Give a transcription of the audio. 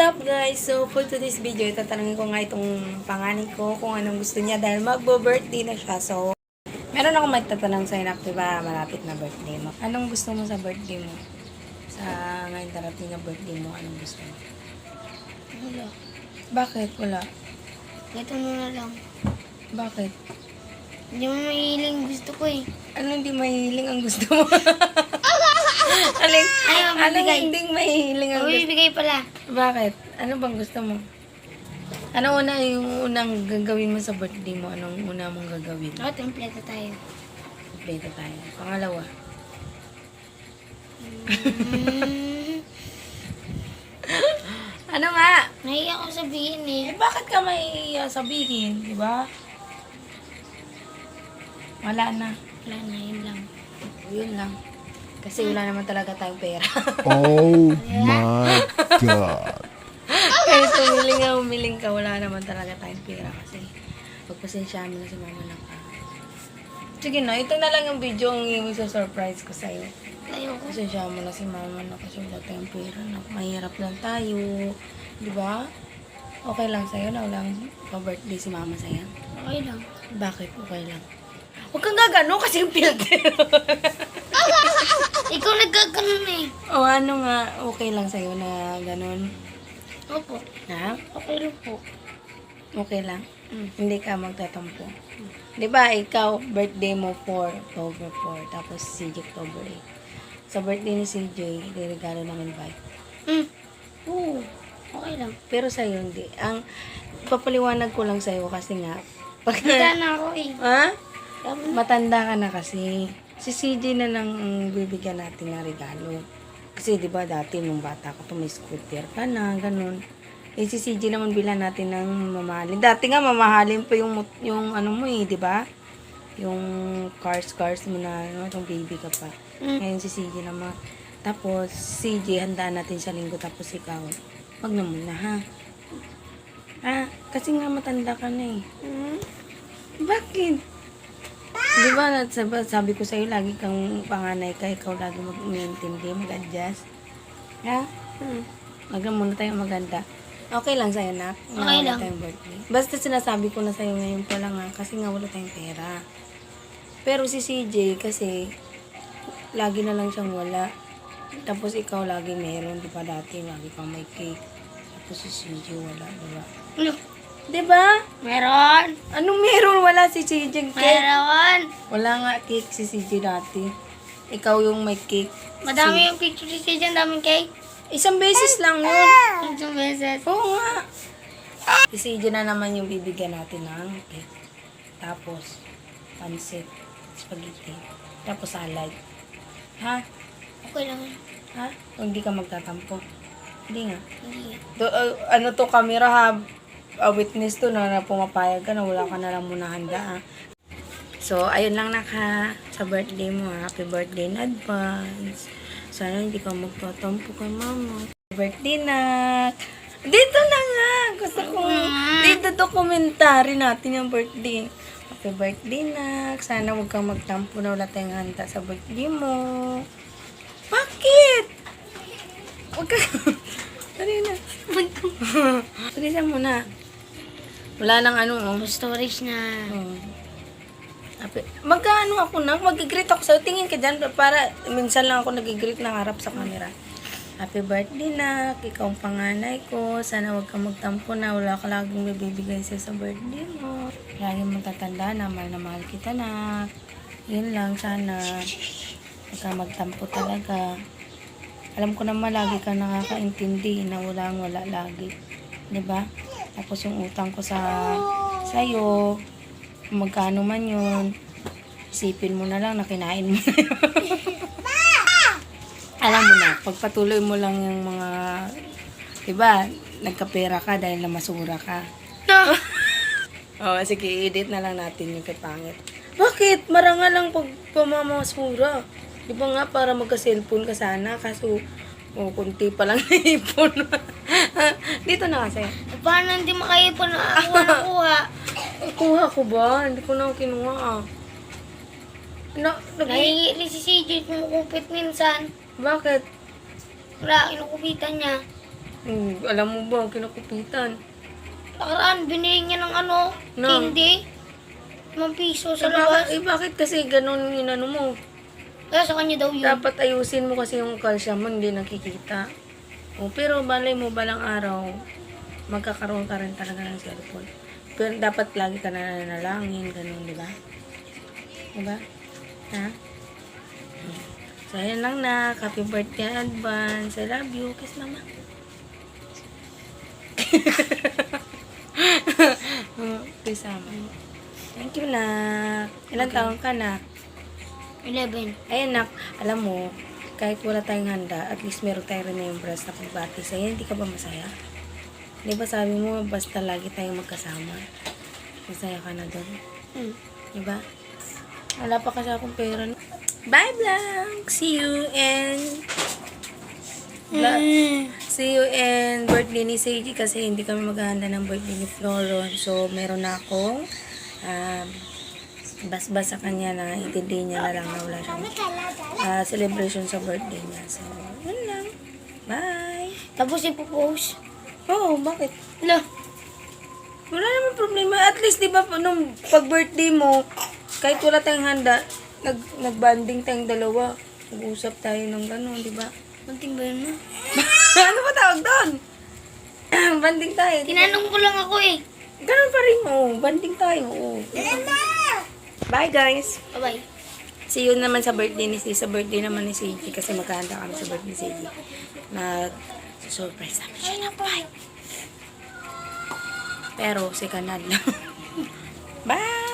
up guys? So for today's video, tatanungin ko nga itong panganay ko kung anong gusto niya dahil magbo-birthday na siya. So, meron akong magtatanong sa'yo na, diba, malapit na birthday mo. Anong gusto mo sa birthday mo? Sa ngayon darating na birthday mo, anong gusto mo? Wala. Bakit? Wala. Ito na lang. Bakit? Hindi mo mahiling gusto ko eh. Ano hindi mahihiling ang gusto mo? Ayaw, Anong bibigay. hindi mahihiling ang O, gusto mo? bibigay pala. Bakit? Ano bang gusto mo? Ano yung unang gagawin mo sa birthday mo? Anong una mong gagawin? O, template tayo. Plate tayo. Pangalawa. Ano nga? Nahiya ko sabihin eh. Bakit ka may sabihin? Di ba? Wala na. Wala na, yun lang. Yun lang. Kasi wala naman talaga tayong pera. Oh my God. Kahit humiling ka, wala naman talaga tayong pera kasi pagpasensyahan mo na si mama lang ka. Sige na, ito na lang yung video ang i-surprise ko sa'yo. Ayoko. Pasensyahan mo na si mama na kasi wala tayong pera na. Mahirap lang tayo. Di ba? Okay lang sa'yo na walang pa-birthday si mama sa'yo? Okay lang. Bakit okay lang? Huwag kang gagano kasi yung filter. Ikaw nagkaganon eh. O ano nga, okay lang sa'yo na ganun? Opo. Ha? Okay lang po. Okay lang? Hindi ka magtatampo. Di ba, ikaw, birthday mo 4, October 4, tapos si CJ October 8. Sa birthday ni CJ, regalo namin bike. Oo. Okay lang. Pero sa'yo, hindi. Ang papaliwanag ko lang sa'yo kasi nga, pag, Handa na ako eh. ha? Matanda ka na kasi. Si CJ na lang ang bibigyan natin ng regalo. Kasi 'di ba dati nung bata ko may scooter ka na, ganun. Eh si CJ naman bilan natin ng mamahalin. Dati nga mamahalin pa yung ano mo eh, 'di ba? Yung cars mo na ano, itong baby ka pa. Ngayon si CJ naman. Tapos CJ handaan natin sa linggo tapos ikaw. Wag na muna ha. Kasi nga matanda ka na eh. Bakit? Di ba, sabi ko sa'yo, lagi kang panganay ka, ikaw lagi mag-intindi, mag-adjust. Ha? Wag na muna tayo maganda. Okay lang sa'yo, nak? Okay Wala lang. tayong birthday. Basta sinasabi ko na sa'yo ngayon pa lang nga, kasi nga wala tayong pera. Pero si CJ, kasi, lagi na lang siyang wala. Tapos ikaw lagi meron, di ba dati, lagi kang may cake. Tapos si CJ wala, di ba? Ano? Di ba? Meron. Anong meron? Wala si CJ cake. Meron. Wala nga cake si CJ dati. Ikaw yung may cake. Madami yung picture ni CJ, ang daming cake. Isang beses lang yun. Isang beses. Oo nga. Si CJ na naman yung bibigyan natin ng cake. Tapos, pansit, spaghetti. Tapos salad. Ha? Okay lang. Ha? O hindi ka magtatampo. Hindi nga. Hindi. Ano to camera ha? Witness to na pumapayag ka na wala ka na lang muna handa ha. So, ayun lang sa birthday mo ha. Happy birthday in advance. Sana hindi ka magtatampo kay mama. Birthday na. Dito na nga. Gusto ko. Dito dokumentary natin yung birthday. Happy birthday na. Sana huwag kang magtampo na wala tayong handa sa birthday mo. Bakit? Huwag ka. Dali na. Dalisan mo na. Wala nang ano, oh. Storage na. Oh. Magkaano ako na? Mag-greet ako sa'yo. Tingin ka dyan para minsan lang ako nag-greet ng harap sa camera. Happy birthday na. Ikaw ang panganay ko. Sana huwag kang magtampo na. Wala ka laging may bibigay sa'yo sa birthday mo. Lagi mong tatanda na mahal kita na. Yun lang sana. Huwag kang magtampo talaga. Alam ko naman lagi ka nakakaintindi na wala lagi. 'Di ba? Tapos yung utang ko sa'yo, kung magkano man yun, isipin mo na lang na kinain mo na yun. Alam mo na, pagpatuloy mo lang yung mga, 'di ba? Nagkapera ka dahil namasura ka. Sige, edit na lang natin yung kapangit. Bakit? Marangal lang pag pamamasura. Di ba nga, para magka-cellphone ka sana, kaso, kunti pa lang naipon. Dito na kasi. Paano hindi makaipon na kuha? Kuha ko ba? Hindi ko na kinuha. Nahihingi rin si CJ kumukupit minsan. Bakit? Wala, kinukupitan niya. Alam mo ba, kinukupitan. Nakaraan, binili niya ng ano, No. candy. 5 piso sa Eh, labas. bakit kasi ganun yung ano mo? Kaya sa kanya daw yun. Dapat ayusin mo kasi yung calcium mo, hindi nakikita. Pero balay mo balang araw, magkakaroon ka rin talaga ng cellphone. Pero dapat lagi ka nananalangin, ganun, di ba? Di ba? Ha? So, ayan lang na. Happy birthday in advance. I love you. Kiss mama. Kiss mama. Thank you, nak. Ilang taon ka na? 11. Ayun, nak. Alam mo, kahit wala tayong handa, at least meron tayong remembrance na pagbati sa'yo. Hindi ka ba masaya? Di ba sabi mo, basta lagi tayong magkasama. Masaya ka na doon. Di ba? Wala pa kasi akong pera. Bye, vlog! See you and... See you and birthday ni Seiji kasi hindi kami maghahanda ng birthday ni Floron. So, meron na akong bas-bas sa kanya na intindihin niya na lang na wala siyang celebration sa birthday niya. So, yun lang. Bye! Tapos ipopost. Oh, bakit? Wala. Wala naman problema. At least, di ba, nung pag-birthday mo, kahit wala tayong handa, nag-banding tayong dalawa. Nag-usap tayo ng gano'n, di ba? Kunting ba yun mo? Ano ba tawag doon? Banding tayo. di ba? Tinanong ko lang ako eh. Ganun pa rin, oh. Banding tayo, oh. Bye, guys. Bye-bye. See you naman sa birthday ni Seiji. Sa birthday naman ni Seiji kasi maghahanda kami sa birthday ni Seiji. Surprise namin siya na bye. Pero, si Kanad lang. Bye!